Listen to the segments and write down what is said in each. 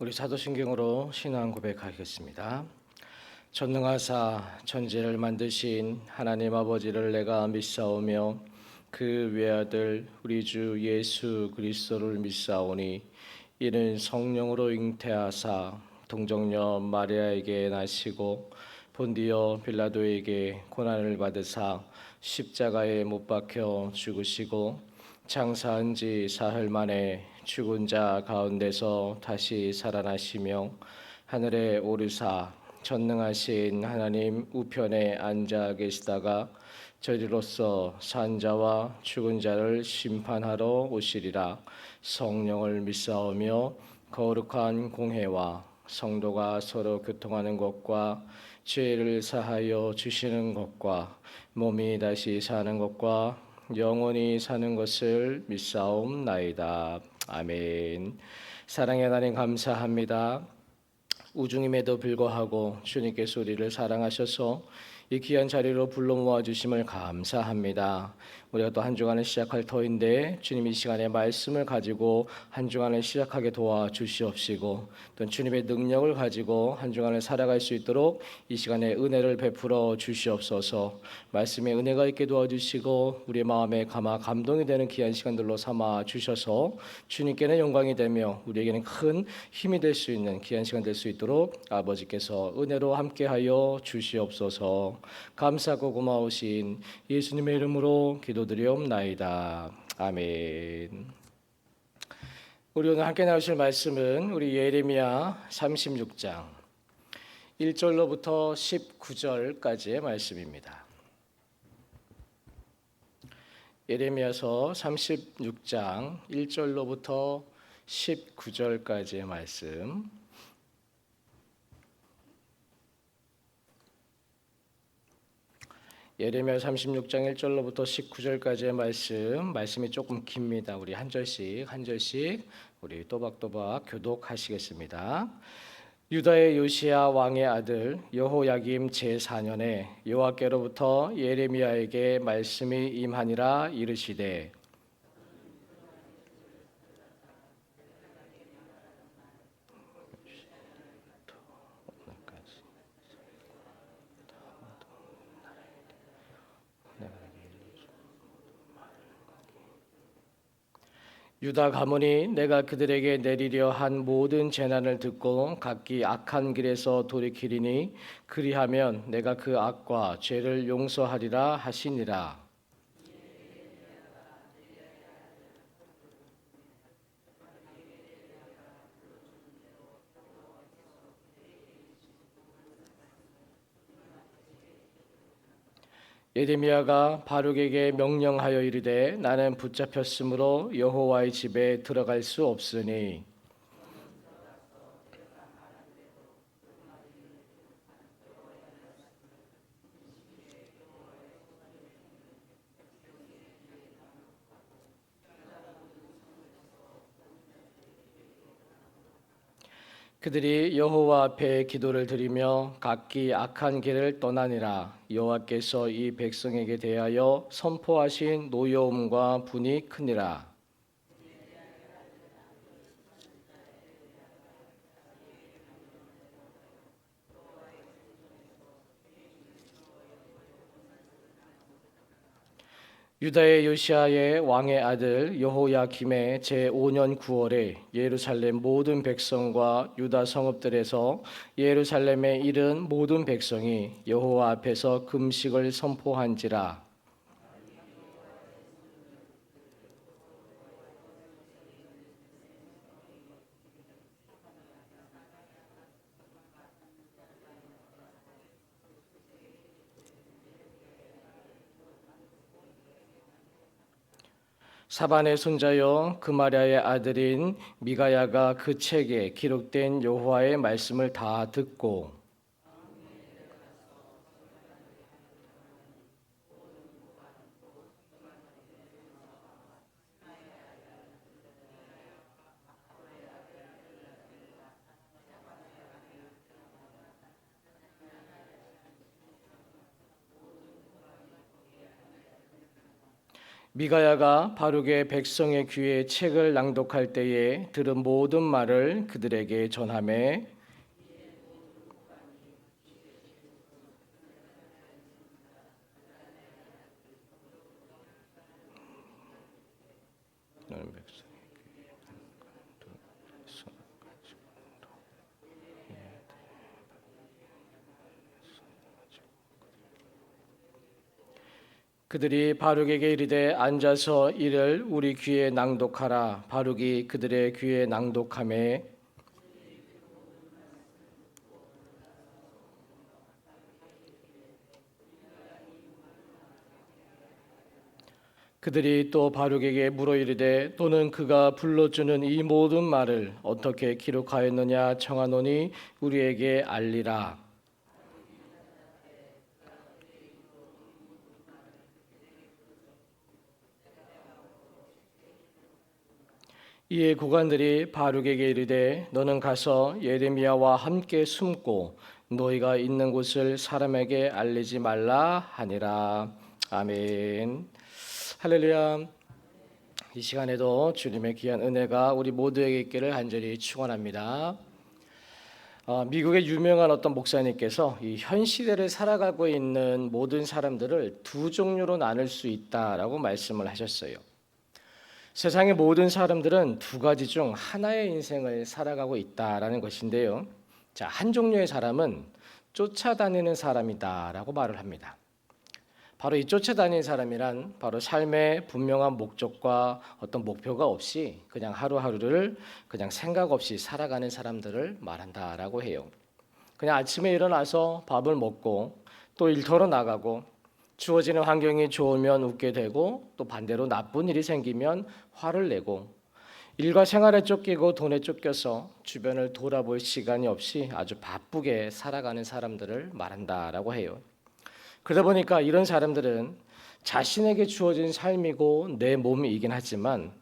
우리 사도신경으로 신앙 고백하겠습니다. 전능하사 천지를 만드신 하나님 아버지를 내가 믿사오며 그 외아들 우리 주 예수 그리스도를 믿사오니 이는 성령으로 잉태하사 동정녀 마리아에게 나시고 본디오 빌라도에게 고난을 받으사 십자가에 못 박혀 죽으시고 장사한 지 사흘 만에 죽은 자 가운데서 다시 살아나시며 하늘에 오르사 전능하신 하나님 우편에 앉아 계시다가 저리로서 산 자와 죽은 자를 심판하러 오시리라. 성령을 믿사오며 거룩한 공회와 성도가 서로 교통하는 것과 죄를 사하여 주시는 것과 몸이 다시 사는 것과 영원히 사는 것을 믿사옵나이다. 아멘. 사랑의 하나님 감사합니다. 우중임에도 불구하고 주님께서 우리를 사랑하셔서 이 귀한 자리로 불러 모아 주심을 감사합니다. 우리가 또 한 주간을 시작할 터인데 주님 이 시간에 말씀을 가지고 한 주간을 시작하게 도와주시옵시고 또 주님의 능력을 가지고 한 주간을 살아갈 수 있도록 이 시간에 은혜를 베풀어 주시옵소서. 말씀에 은혜가 있게 도와주시고 우리의 마음에 감동이 되는 귀한 시간들로 삼아 주셔서 주님께는 영광이 되며 우리에게는 큰 힘이 될 수 있는 귀한 시간 될 수 있도록 아버지께서 은혜로 함께하여 주시옵소서. 감사하고 고마우신 예수님의 이름으로 기도드리옵나이다. 아멘. 우리 오늘 함께 나누실 말씀은 우리 예레미야 36장 1절로부터 19절까지의 말씀입니다. 예레미야서 36장 1절로부터 19절까지의 말씀. 예레미야 36장 1절로부터 19절까지의 말씀이 조금 깁니다. 우리 한 절씩 우리 또박또박 교독하시겠습니다. 유다의 요시야 왕의 아들 여호야김 제4년에 여호와께로부터 예레미야에게 말씀이 임하니라. 이르시되 유다 가문이 내가 그들에게 내리려 한 모든 재난을 듣고 각기 악한 길에서 돌이키리니 그리하면 내가 그 악과 죄를 용서하리라 하시니라. 예레미야가 바룩에게 명령하여 이르되 나는 붙잡혔으므로 여호와의 집에 들어갈 수 없으니 그들이 여호와 앞에 기도를 드리며 각기 악한 길을 떠나니라. 여호와께서 이 백성에게 대하여 선포하신 노여움과 분이 크니라. 유다의 요시아의 왕의 아들 여호야김의 제5년 9월에 예루살렘 모든 백성과 유다 성읍들에서 예루살렘에 이른 모든 백성이 여호와 앞에서 금식을 선포한지라. 사반의 손자여 그마랴의 아들인 미가야가 그 책에 기록된 여호와의 말씀을 다 듣고 미가야가 바룩의 백성의 귀에 책을 낭독할 때에 들은 모든 말을 그들에게 전하매 그들이 바룩에게 이르되 앉아서 이를 우리 귀에 낭독하라. 바룩이 그들의 귀에 낭독하매 그들이 또 바룩에게 물어 이르되 또는 그가 불러주는 이 모든 말을 어떻게 기록하였느냐 청하노니 우리에게 알리라. 이에 고관들이 바룩에게 이르되 너는 가서 예레미야와 함께 숨고 너희가 있는 곳을 사람에게 알리지 말라 하니라. 아멘. 할렐루야. 이 시간에도 주님의 귀한 은혜가 우리 모두에게 있기를 간절히 축원합니다. 미국의 유명한 어떤 목사님께서 이 현 시대를 살아가고 있는 모든 사람들을 두 종류로 나눌 수 있다라고 말씀을 하셨어요. 세상의 모든 사람들은 두 가지 중 하나의 인생을 살아가고 있다라는 것인데요. 자, 한 종류의 사람은 쫓아다니는 사람이다라고 말을 합니다. 바로 이 쫓아다니는 사람이란 바로 삶의 분명한 목적과 어떤 목표가 없이 그냥 하루하루를 그냥 생각 없이 살아가는 사람들을 말한다라고 해요. 그냥 아침에 일어나서 밥을 먹고 또 일터로 나가고 주어지는 환경이 좋으면 웃게 되고 또 반대로 나쁜 일이 생기면 화를 내고 일과 생활에 쫓기고 돈에 쫓겨서 주변을 돌아볼 시간이 없이 아주 바쁘게 살아가는 사람들을 말한다라고 해요. 그러다 보니까 이런 사람들은 자신에게 주어진 삶이고 내 몸이긴 하지만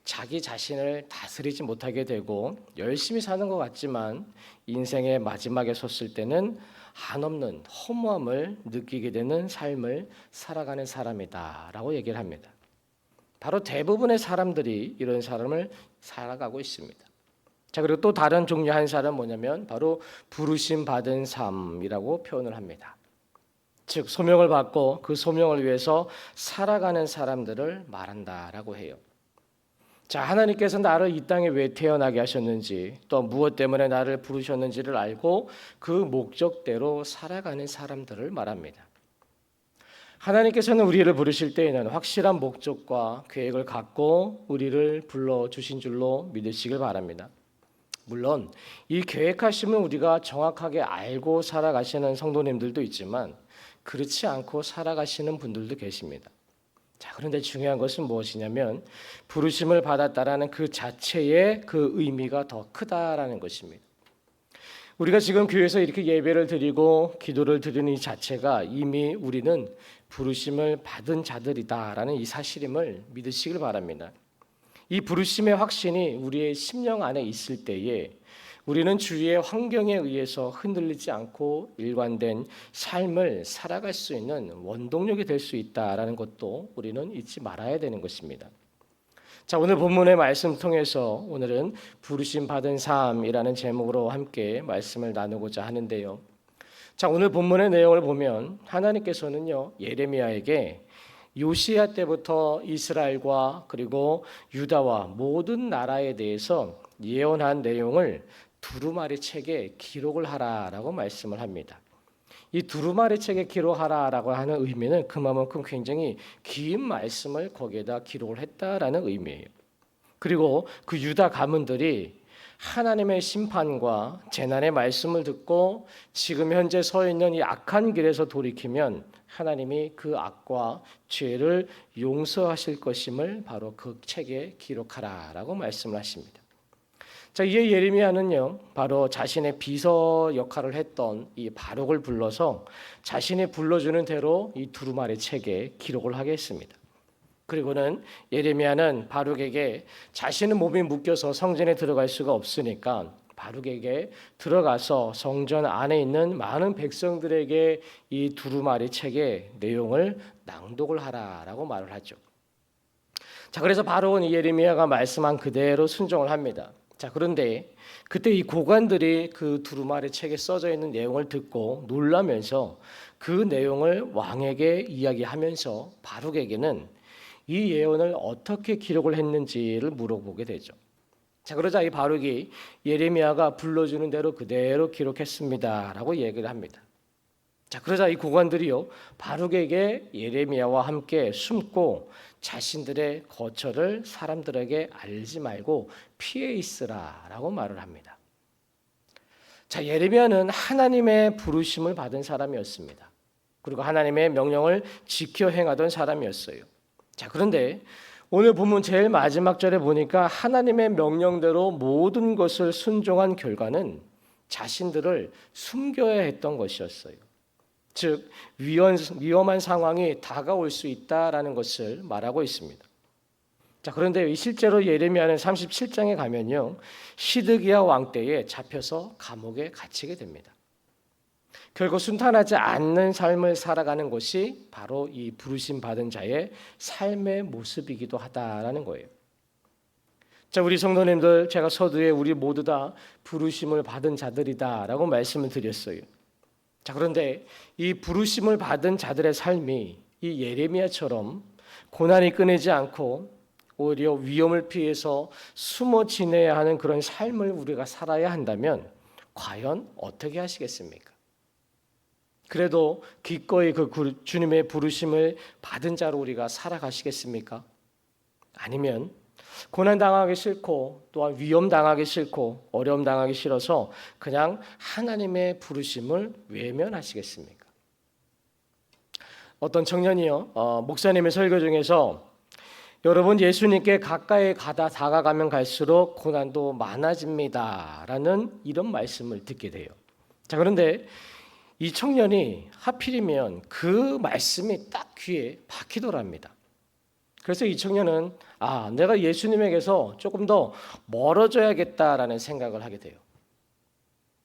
자기 자신을 다스리지 못하게 되고 열심히 사는 것 같지만 인생의 마지막에 섰을 때는 한없는 허무함을 느끼게 되는 삶을 살아가는 사람이다라고 얘기를 합니다. 바로 대부분의 사람들이 이런 사람을 살아가고 있습니다. 자, 그리고 또 다른 종류 한 사람은 뭐냐면 바로 부르심 받은 삶이라고 표현을 합니다. 즉 소명을 받고 그 소명을 위해서 살아가는 사람들을 말한다라고 해요. 자, 하나님께서 나를 이 땅에 왜 태어나게 하셨는지 또 무엇 때문에 나를 부르셨는지를 알고 그 목적대로 살아가는 사람들을 말합니다. 하나님께서는 우리를 부르실 때에는 확실한 목적과 계획을 갖고 우리를 불러주신 줄로 믿으시길 바랍니다. 물론 이 계획하심을 우리가 정확하게 알고 살아가시는 성도님들도 있지만 그렇지 않고 살아가시는 분들도 계십니다. 자, 그런데 중요한 것은 무엇이냐면 부르심을 받았다라는 그 자체의 그 의미가 더 크다라는 것입니다. 우리가 지금 교회에서 이렇게 예배를 드리고 기도를 드리는 이 자체가 이미 우리는 부르심을 받은 자들이다라는 이 사실임을 믿으시길 바랍니다. 이 부르심의 확신이 우리의 심령 안에 있을 때에 우리는 주위의 환경에 의해서 흔들리지 않고 일관된 삶을 살아갈 수 있는 원동력이 될 수 있다라는 것도 우리는 잊지 말아야 되는 것입니다. 자, 오늘 본문의 말씀 통해서 오늘은 부르심 받은 삶이라는 제목으로 함께 말씀을 나누고자 하는데요. 자, 오늘 본문의 내용을 보면 하나님께서는요 예레미야에게 요시야 때부터 이스라엘과 그리고 유다와 모든 나라에 대해서 예언한 내용을 두루마리 책에 기록을 하라라고 말씀을 합니다. 이 두루마리 책에 기록하라라고 하는 의미는 그만큼 굉장히 긴 말씀을 거기에다 기록을 했다라는 의미예요. 그리고 그 유다 가문들이 하나님의 심판과 재난의 말씀을 듣고 지금 현재 서 있는 이 악한 길에서 돌이키면 하나님이 그 악과 죄를 용서하실 것임을 바로 그 책에 기록하라라고 말씀을 하십니다. 자, 이에 예레미야는요 바로 자신의 비서 역할을 했던 이 바룩을 불러서 자신이 불러주는 대로 이 두루마리 책에 기록을 하게 했습니다. 그리고는 예레미야는 바룩에게 자신의 몸이 묶여서 성전에 들어갈 수가 없으니까 바룩에게 들어가서 성전 안에 있는 많은 백성들에게 이 두루마리 책의 내용을 낭독을 하라라고 말을 하죠. 자, 그래서 바로 예레미야가 말씀한 그대로 순종을 합니다. 자, 그런데 그때 이 고관들이 그 두루마리 책에 써져 있는 내용을 듣고 놀라면서 그 내용을 왕에게 이야기하면서 바룩에게는 이 예언을 어떻게 기록을 했는지를 물어보게 되죠. 자, 그러자 이 바룩이 예레미야가 불러주는 대로 그대로 기록했습니다라고 얘기를 합니다. 자, 그러자 이 고관들이요 바룩에게 예레미야와 함께 숨고 자신들의 거처를 사람들에게 알지 말고 피해 있으라라고 말을 합니다. 자, 예레미야는 하나님의 부르심을 받은 사람이었습니다. 그리고 하나님의 명령을 지켜 행하던 사람이었어요. 자, 그런데 오늘 본문 제일 마지막 절에 보니까 하나님의 명령대로 모든 것을 순종한 결과는 자신들을 숨겨야 했던 것이었어요. 즉 위험한 상황이 다가올 수 있다라는 것을 말하고 있습니다. 자, 그런데 실제로 예레미야는 37장에 가면요 시드기야 왕 때에 잡혀서 감옥에 갇히게 됩니다. 결국 순탄하지 않는 삶을 살아가는 것이 바로 이 부르심 받은 자의 삶의 모습이기도 하다라는 거예요. 자, 우리 성도님들, 제가 서두에 우리 모두 다 부르심을 받은 자들이다라고 말씀을 드렸어요. 자, 그런데 이 부르심을 받은 자들의 삶이 이 예레미야처럼 고난이 끊이지 않고 오히려 위험을 피해서 숨어 지내야 하는 그런 삶을 우리가 살아야 한다면 과연 어떻게 하시겠습니까? 그래도 기꺼이 그 주님의 부르심을 받은 자로 우리가 살아가시겠습니까? 아니면 고난 당하기 싫고 또한 위험 당하기 싫고 어려움 당하기 싫어서 그냥 하나님의 부르심을 외면하시겠습니까? 어떤 청년이요 목사님의 설교 중에서 여러분 예수님께 가까이 다가가면 갈수록 고난도 많아집니다라는 이런 말씀을 듣게 돼요. 자, 그런데 이 청년이 하필이면 그 말씀이 딱 귀에 박히더랍니다. 그래서 이 청년은 내가 예수님에게서 조금 더 멀어져야겠다라는 생각을 하게 돼요.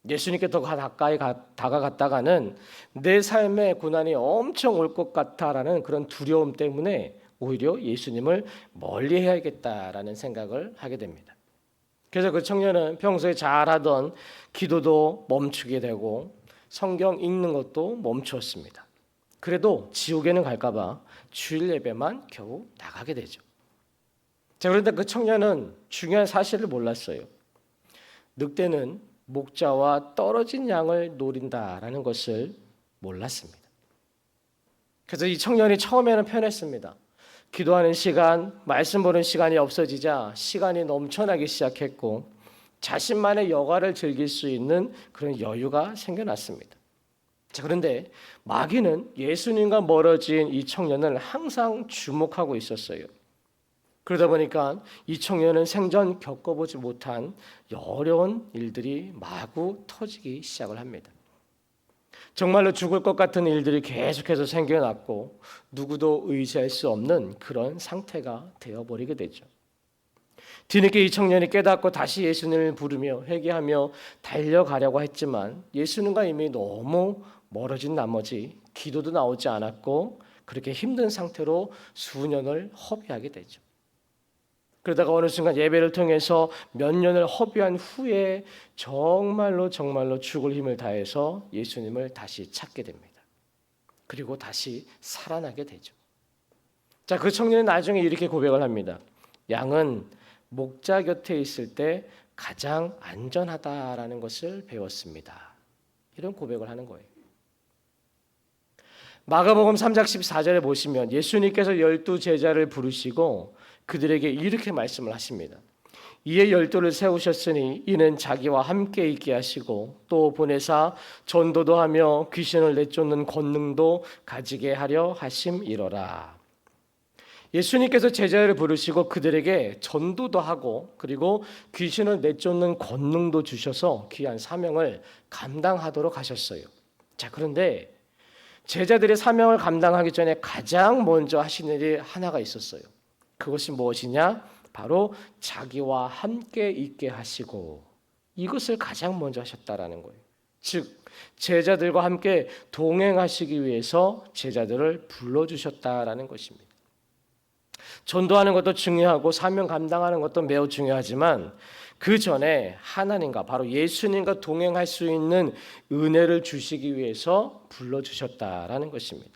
예수님께 더 가까이 다가갔다가는 내 삶에 고난이 엄청 올 것 같다라는 그런 두려움 때문에 오히려 예수님을 멀리해야겠다라는 생각을 하게 됩니다. 그래서 그 청년은 평소에 잘하던 기도도 멈추게 되고 성경 읽는 것도 멈추었습니다. 그래도 지옥에는 갈까봐 주일 예배만 겨우 나가게 되죠. 자, 그런데 그 청년은 중요한 사실을 몰랐어요. 늑대는 목자와 떨어진 양을 노린다라는 것을 몰랐습니다. 그래서 이 청년이 처음에는 편했습니다. 기도하는 시간, 말씀 보는 시간이 없어지자 시간이 넘쳐나기 시작했고 자신만의 여가를 즐길 수 있는 그런 여유가 생겨났습니다. 자, 그런데 마귀는 예수님과 멀어진 이 청년을 항상 주목하고 있었어요. 그러다 보니까 이 청년은 생전 겪어보지 못한 어려운 일들이 마구 터지기 시작을 합니다. 정말로 죽을 것 같은 일들이 계속해서 생겨났고 누구도 의지할 수 없는 그런 상태가 되어버리게 되죠. 뒤늦게 이 청년이 깨닫고 다시 예수님을 부르며 회개하며 달려가려고 했지만 예수님과 이미 너무 멀어진 나머지 기도도 나오지 않았고 그렇게 힘든 상태로 수년을 허비하게 되죠. 그러다가 어느 순간 예배를 통해서 몇 년을 허비한 후에 정말로 죽을 힘을 다해서 예수님을 다시 찾게 됩니다. 그리고 다시 살아나게 되죠. 자, 그 청년은 나중에 이렇게 고백을 합니다. 양은 목자 곁에 있을 때 가장 안전하다라는 것을 배웠습니다. 이런 고백을 하는 거예요. 마가복음 3장 14절에 보시면 예수님께서 12 제자를 부르시고 그들에게 이렇게 말씀을 하십니다. 이에 12를 세우셨으니 이는 자기와 함께 있게 하시고 또 보내사 전도도 하며 귀신을 내쫓는 권능도 가지게 하려 하심이로라. 예수님께서 제자를 부르시고 그들에게 전도도 하고 그리고 귀신을 내쫓는 권능도 주셔서 귀한 사명을 감당하도록 하셨어요. 자, 그런데 제자들의 사명을 감당하기 전에 가장 먼저 하신 일이 하나가 있었어요. 그것이 무엇이냐? 바로 자기와 함께 있게 하시고 이것을 가장 먼저 하셨다라는 거예요. 즉 제자들과 함께 동행하시기 위해서 제자들을 불러주셨다라는 것입니다. 전도하는 것도 중요하고 사명 감당하는 것도 매우 중요하지만 그 전에 하나님과 바로 예수님과 동행할 수 있는 은혜를 주시기 위해서 불러주셨다라는 것입니다.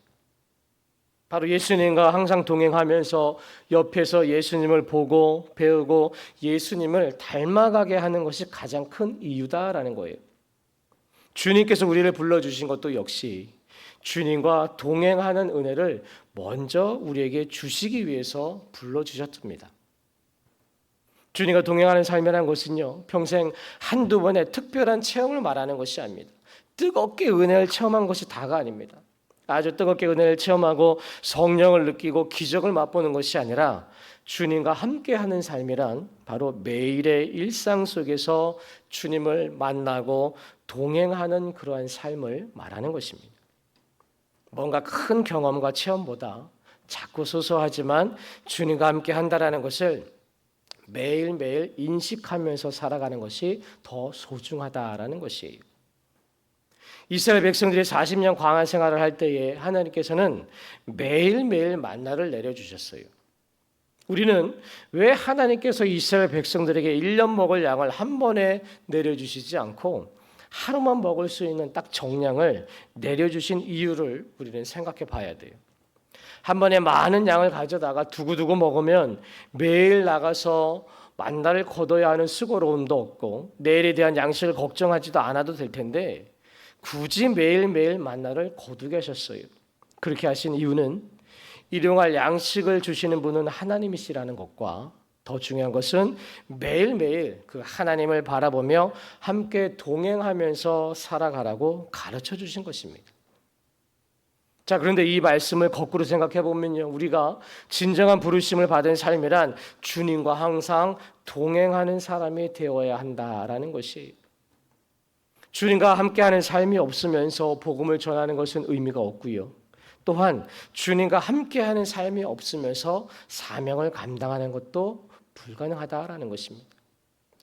바로 예수님과 항상 동행하면서 옆에서 예수님을 보고 배우고 예수님을 닮아가게 하는 것이 가장 큰 이유다라는 거예요. 주님께서 우리를 불러주신 것도 역시 주님과 동행하는 은혜를 먼저 우리에게 주시기 위해서 불러주셨습니다. 주님과 동행하는 삶이라는 것은요, 평생 한두 번의 특별한 체험을 말하는 것이 아닙니다. 뜨겁게 은혜를 체험한 것이 다가 아닙니다. 아주 뜨겁게 은혜를 체험하고 성령을 느끼고 기적을 맛보는 것이 아니라 주님과 함께하는 삶이란 바로 매일의 일상 속에서 주님을 만나고 동행하는 그러한 삶을 말하는 것입니다. 뭔가 큰 경험과 체험보다 작고 소소하지만 주님과 함께 한다라는 것을 매일매일 인식하면서 살아가는 것이 더 소중하다라는 것이에요. 이스라엘 백성들이 40년 광야 생활을 할 때에 하나님께서는 매일매일 만나를 내려주셨어요. 우리는 왜 하나님께서 이스라엘 백성들에게 1년 먹을 양을 한 번에 내려주시지 않고 하루만 먹을 수 있는 딱 정량을 내려주신 이유를 우리는 생각해 봐야 돼요. 한 번에 많은 양을 가져다가 두고두고 먹으면 매일 나가서 만나를 거둬야 하는 수고로움도 없고 내일에 대한 양식을 걱정하지도 않아도 될 텐데 굳이 매일매일 만나를 거두게 하셨어요. 그렇게 하신 이유는 일용할 양식을 주시는 분은 하나님이시라는 것과 더 중요한 것은 매일매일 그 하나님을 바라보며 함께 동행하면서 살아가라고 가르쳐 주신 것입니다. 자, 그런데 이 말씀을 거꾸로 생각해 보면요, 우리가 진정한 부르심을 받은 삶이란 주님과 항상 동행하는 사람이 되어야 한다라는 것이에요. 주님과 함께하는 삶이 없으면서 복음을 전하는 것은 의미가 없고요. 또한 주님과 함께하는 삶이 없으면서 사명을 감당하는 것도 불가능하다라는 것입니다.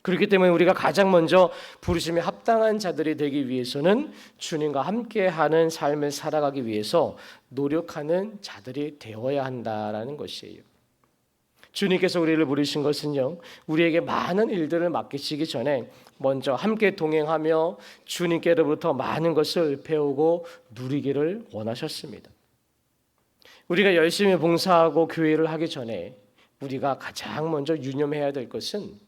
그렇기 때문에 우리가 가장 먼저 부르심에 합당한 자들이 되기 위해서는 주님과 함께하는 삶을 살아가기 위해서 노력하는 자들이 되어야 한다라는 것이에요. 주님께서 우리를 부르신 것은요, 우리에게 많은 일들을 맡기시기 전에 먼저 함께 동행하며 주님께로부터 많은 것을 배우고 누리기를 원하셨습니다. 우리가 열심히 봉사하고 교회를 하기 전에 우리가 가장 먼저 유념해야 될 것은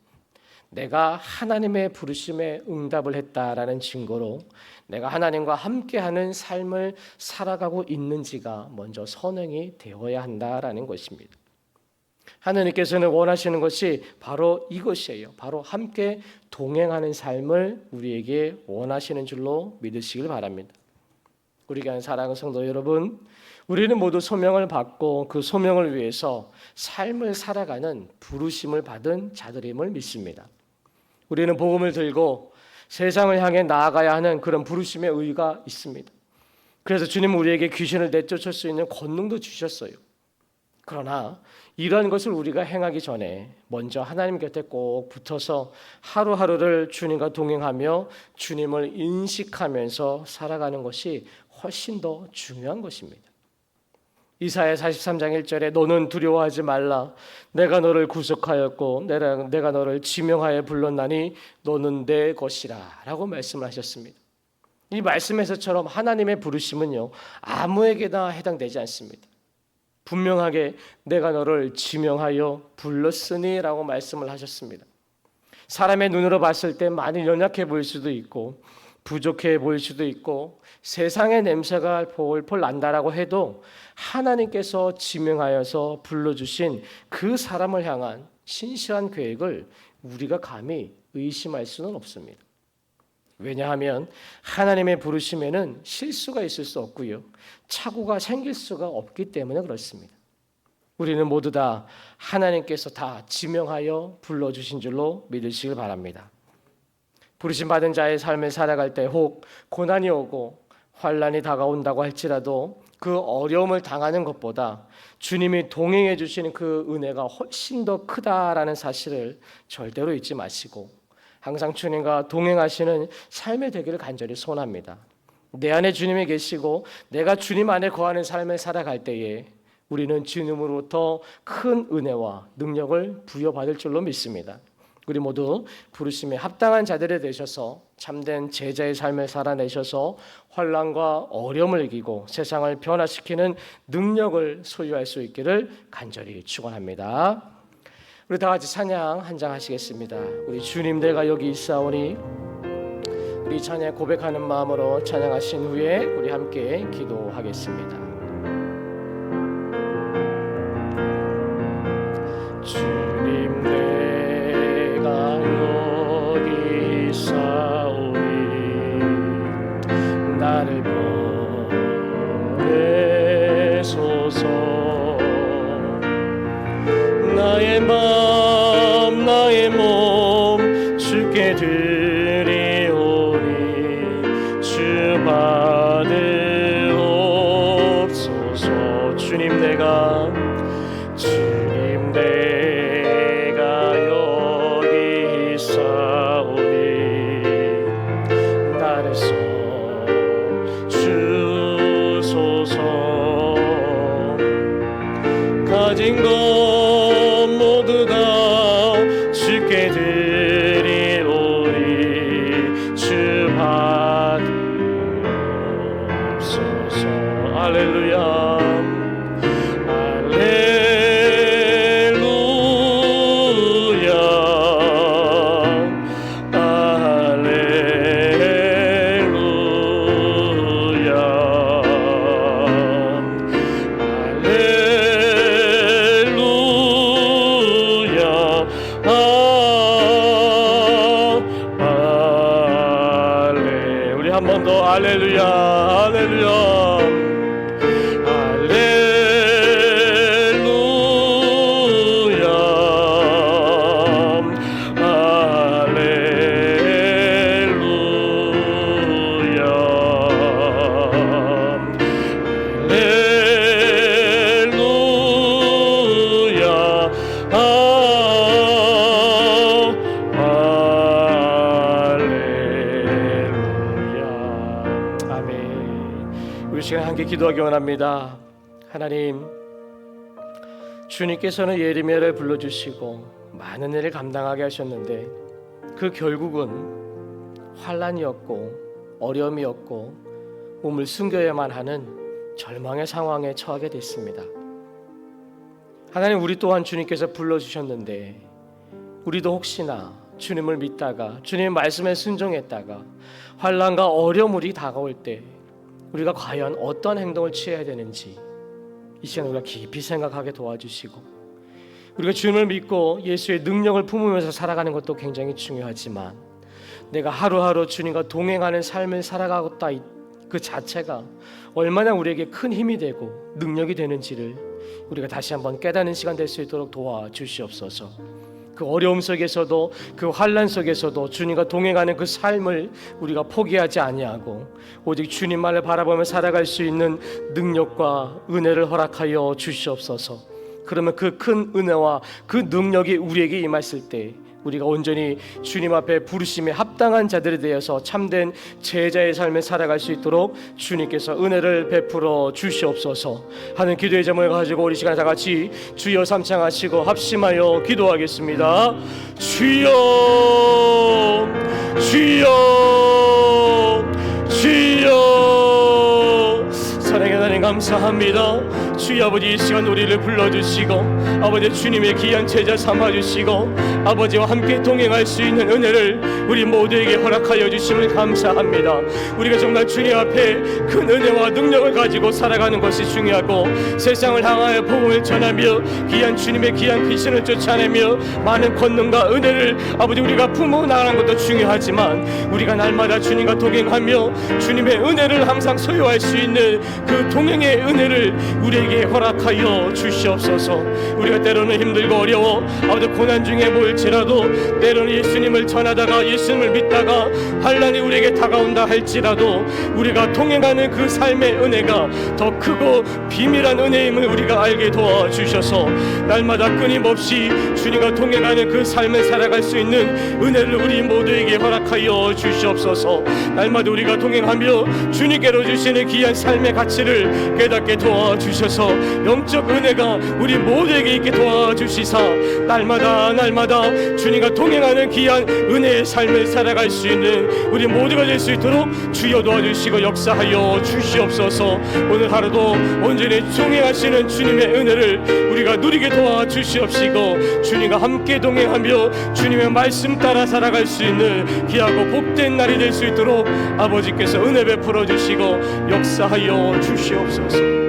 내가 하나님의 부르심에 응답을 했다라는 증거로 내가 하나님과 함께하는 삶을 살아가고 있는지가 먼저 선행이 되어야 한다라는 것입니다. 하나님께서는 원하시는 것이 바로 이것이에요. 바로 함께 동행하는 삶을 우리에게 원하시는 줄로 믿으시길 바랍니다. 우리 교회 사랑하는 성도 여러분, 우리는 모두 소명을 받고 그 소명을 위해서 삶을 살아가는 부르심을 받은 자들임을 믿습니다. 우리는 복음을 들고 세상을 향해 나아가야 하는 그런 부르심의 의의가 있습니다. 그래서 주님은 우리에게 귀신을 내쫓을 수 있는 권능도 주셨어요. 그러나 이러한 것을 우리가 행하기 전에 먼저 하나님 곁에 꼭 붙어서 하루하루를 주님과 동행하며 주님을 인식하면서 살아가는 것이 훨씬 더 중요한 것입니다. 이사야 43장 1절에 너는 두려워하지 말라. 내가 너를 구속하였고 내가 너를 지명하여 불렀나니 너는 내 것이라 라고 말씀을 하셨습니다. 이 말씀에서처럼 하나님의 부르심은요, 아무에게나 해당되지 않습니다. 분명하게 내가 너를 지명하여 불렀으니 라고 말씀을 하셨습니다. 사람의 눈으로 봤을 때 많이 연약해 보일 수도 있고 부족해 보일 수도 있고 세상의 냄새가 폴폴 난다라고 해도 하나님께서 지명하여서 불러주신 그 사람을 향한 신실한 계획을 우리가 감히 의심할 수는 없습니다. 왜냐하면 하나님의 부르심에는 실수가 있을 수 없고요, 착오가 생길 수가 없기 때문에 그렇습니다. 우리는 모두 다 하나님께서 다 지명하여 불러주신 줄로 믿으시길 바랍니다. 부르심 받은 자의 삶을 살아갈 때 혹 고난이 오고 환난이 다가온다고 할지라도 그 어려움을 당하는 것보다 주님이 동행해 주시는 그 은혜가 훨씬 더 크다라는 사실을 절대로 잊지 마시고 항상 주님과 동행하시는 삶의 되기를 간절히 소원합니다. 내 안에 주님이 계시고 내가 주님 안에 거하는 삶을 살아갈 때에 우리는 주님으로부터 큰 은혜와 능력을 부여받을 줄로 믿습니다. 우리 모두 부르심에 합당한 자들이 되셔서 참된 제자의 삶을 살아내셔서 환난과 어려움을 이기고 세상을 변화시키는 능력을 소유할 수 있기를 간절히 축원합니다. 우리 다 같이 찬양 한 장 하시겠습니다. 우리 주님 내가 여기 있사오니, 우리 찬양 고백하는 마음으로 찬양하신 후에 우리 함께 기도하겠습니다. 주님 내가 여기 있사오니 나를 보내소서. 나의 마음 나의 몸 주께 드리오니 주 받으옵소서. 주님 내가 여기 있사오니 나를 써주소서. 가진 것 모두 다 주께 드리오니 주 받으옵소서. 할렐루야. 한 번 더 할렐루야 할렐루야 기도하기 원합니다. 하나님, 주님께서는 예레미야를 불러주시고 많은 일을 감당하게 하셨는데 그 결국은 환난이었고 어려움이었고 몸을 숨겨야만 하는 절망의 상황에 처하게 됐습니다. 하나님, 우리 또한 주님께서 불러주셨는데 우리도 혹시나 주님을 믿다가 주님의 말씀에 순종했다가 환난과 어려움이 다가올 때 우리가 과연 어떤 행동을 취해야 되는지 이 시간 우리가 깊이 생각하게 도와주시고, 우리가 주님을 믿고 예수의 능력을 품으면서 살아가는 것도 굉장히 중요하지만 내가 하루하루 주님과 동행하는 삶을 살아가고 있다 그 자체가 얼마나 우리에게 큰 힘이 되고 능력이 되는지를 우리가 다시 한번 깨닫는 시간 될 수 있도록 도와주시옵소서. 그 어려움 속에서도 그 환난 속에서도 주님과 동행하는 그 삶을 우리가 포기하지 아니하고 오직 주님만을 바라보며 살아갈 수 있는 능력과 은혜를 허락하여 주시옵소서. 그러면 그 큰 은혜와 그 능력이 우리에게 임했을 때 우리가 온전히 주님 앞에 부르심에 합당한 자들이 되어서 참된 제자의 삶을 살아갈 수 있도록 주님께서 은혜를 베풀어 주시옵소서 하는 기도의 제목을 가지고 우리 시간 다 같이 주여 삼창하시고 합심하여 기도하겠습니다. 주여 주여 주여. 사랑의 하나님 감사합니다. 주여 아버지, 이 시간 우리를 불러주시고 아버지 주님의 귀한 제자 삼아주시고 아버지와 함께 동행할 수 있는 은혜를 우리 모두에게 허락하여 주심을 감사합니다. 우리가 정말 주님 앞에 큰 은혜와 능력을 가지고 살아가는 것이 중요하고 세상을 향하여 복음을 전하며 귀한 주님의 귀한 귀신을 쫓아내며 많은 권능과 은혜를 아버지 우리가 품어 나가는 것도 중요하지만 우리가 날마다 주님과 동행하며 주님의 은혜를 항상 소유할 수 있는 그 동행의 은혜를 우리에게 허락하여 주시옵소서. 우리가 때로는 힘들고 어려워 아버지 고난 중에 모일지라도 때로는 예수님을 전하다가 예수님을 믿다가 환난이 우리에게 다가온다 할지라도 우리가 동행하는 그 삶의 은혜가 더 크고 비밀한 은혜임을 우리가 알게 도와주셔서 날마다 끊임없이 주님과 동행하는 그 삶을 살아갈 수 있는 은혜를 우리 모두에게 허락하여 주시옵소서. 날마다 우리가 동행하며 주님께로 주시는 귀한 삶의 가치를 깨닫게 도와주셔서 주옵소서. 영적 은혜가 우리 모두에게 있게 도와주시사 날마다 주님과 동행하는 귀한 은혜의 삶을 살아갈 수 있는 우리 모두가 될 수 있도록 주여 도와주시고 역사하여 주시옵소서. 오늘 하루도 온전히 동행하시는 주님의 은혜를 우리가 누리게 도와주시옵시고 주님과 함께 동행하며 주님의 말씀 따라 살아갈 수 있는 귀하고 복된 날이 될 수 있도록 아버지께서 은혜 베풀어 주시고 역사하여 주시옵소서.